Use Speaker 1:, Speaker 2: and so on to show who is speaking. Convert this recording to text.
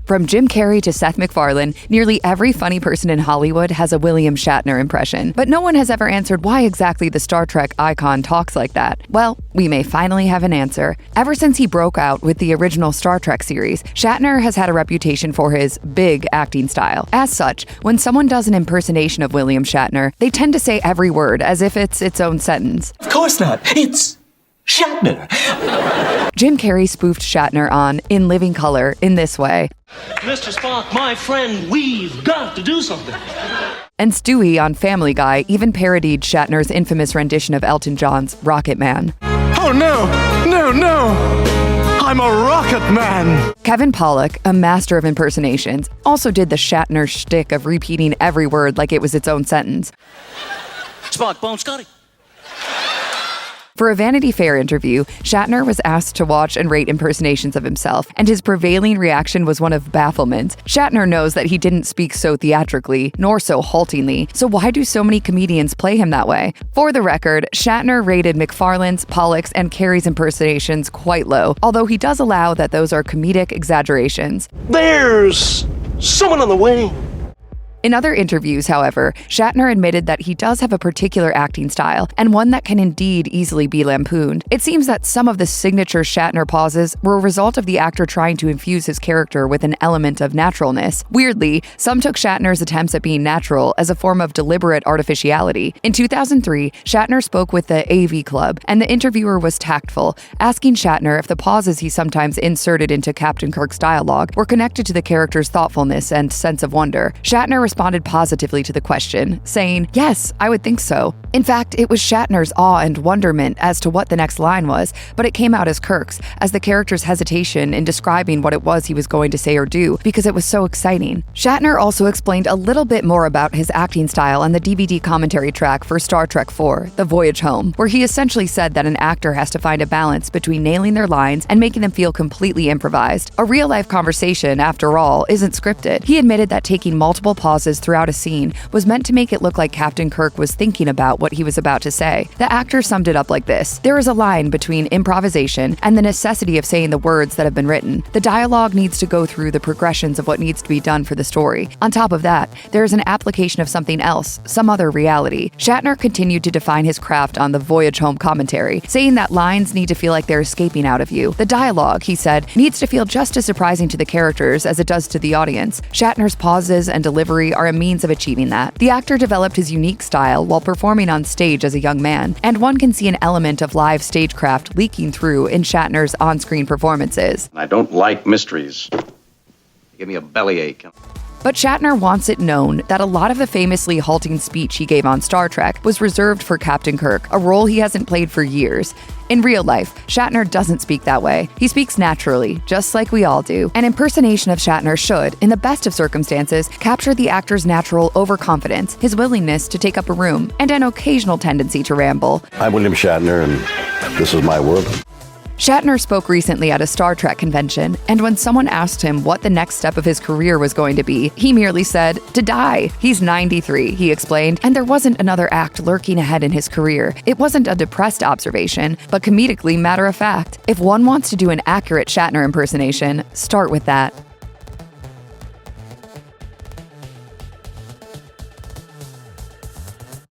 Speaker 1: From Jim Carrey to Seth MacFarlane, nearly every funny person in Hollywood has a William Shatner impression. But no one has ever answered why exactly the Star Trek icon talks like that. Well, we may finally have an answer. Ever since he broke out with the original Star Trek series, Shatner has had a reputation for his big acting style. As such, when someone does an impersonation of William Shatner, they tend to say every word as if it's its own sentence.
Speaker 2: Of course not. It's Shatner.
Speaker 1: Jim Carrey spoofed Shatner on In Living Color in this way.
Speaker 3: Mr. Spock, my friend, we've got to do something.
Speaker 1: And Stewie on Family Guy even parodied Shatner's infamous rendition of Elton John's Rocket Man.
Speaker 4: Oh no! I'm a rocket man!
Speaker 1: Kevin Pollak, a master of impersonations, also did the Shatner shtick of repeating every word like it was its own sentence.
Speaker 3: Spock, Bone Scotty.
Speaker 1: For a Vanity Fair interview, Shatner was asked to watch and rate impersonations of himself, and his prevailing reaction was one of bafflement. Shatner knows that he didn't speak so theatrically, nor so haltingly, so why do so many comedians play him that way? For the record, Shatner rated MacFarlane's, Pollak's, and Carrey's impersonations quite low, although he does allow that those are comedic exaggerations.
Speaker 3: There's someone on the way.
Speaker 1: In other interviews, however, Shatner admitted that he does have a particular acting style, and one that can indeed easily be lampooned. It seems that some of the signature Shatner pauses were a result of the actor trying to infuse his character with an element of naturalness. Weirdly, some took Shatner's attempts at being natural as a form of deliberate artificiality. In 2003, Shatner spoke with the AV Club, and the interviewer was tactful, asking Shatner if the pauses he sometimes inserted into Captain Kirk's dialogue were connected to the character's thoughtfulness and sense of wonder. Shatner responded positively to the question, saying, "Yes, I would think so." In fact, it was Shatner's awe and wonderment as to what the next line was, but it came out as Kirk's, as the character's hesitation in describing what it was he was going to say or do, because it was so exciting. Shatner also explained a little bit more about his acting style on the DVD commentary track for Star Trek IV, The Voyage Home, where he essentially said that an actor has to find a balance between nailing their lines and making them feel completely improvised. A real-life conversation, after all, isn't scripted. He admitted that taking multiple pauses throughout a scene was meant to make it look like Captain Kirk was thinking about what he was about to say. The actor summed it up like this: "There is a line between improvisation and the necessity of saying the words that have been written. The dialogue needs to go through the progressions of what needs to be done for the story. On top of that, there is an application of something else, some other reality." Shatner continued to define his craft on the Voyage Home commentary, saying that lines need to feel like they're escaping out of you. The dialogue, he said, needs to feel just as surprising to the characters as it does to the audience. Shatner's pauses and delivery are a means of achieving that. The actor developed his unique style while performing on stage as a young man, and one can see an element of live stagecraft leaking through in Shatner's on-screen performances.
Speaker 5: I don't like mysteries. Give me a bellyache.
Speaker 1: But Shatner wants it known that a lot of the famously halting speech he gave on Star Trek was reserved for Captain Kirk, a role he hasn't played for years. In real life, Shatner doesn't speak that way. He speaks naturally, just like we all do. An impersonation of Shatner should, in the best of circumstances, capture the actor's natural overconfidence, his willingness to take up a room, and an occasional tendency to ramble.
Speaker 6: I'm William Shatner, and this is my world.
Speaker 1: Shatner spoke recently at a Star Trek convention, and when someone asked him what the next step of his career was going to be, he merely said, "To die." He's 93, he explained, and there wasn't another act lurking ahead in his career. It wasn't a depressed observation, but comedically matter of fact. If one wants to do an accurate Shatner impersonation, start with that.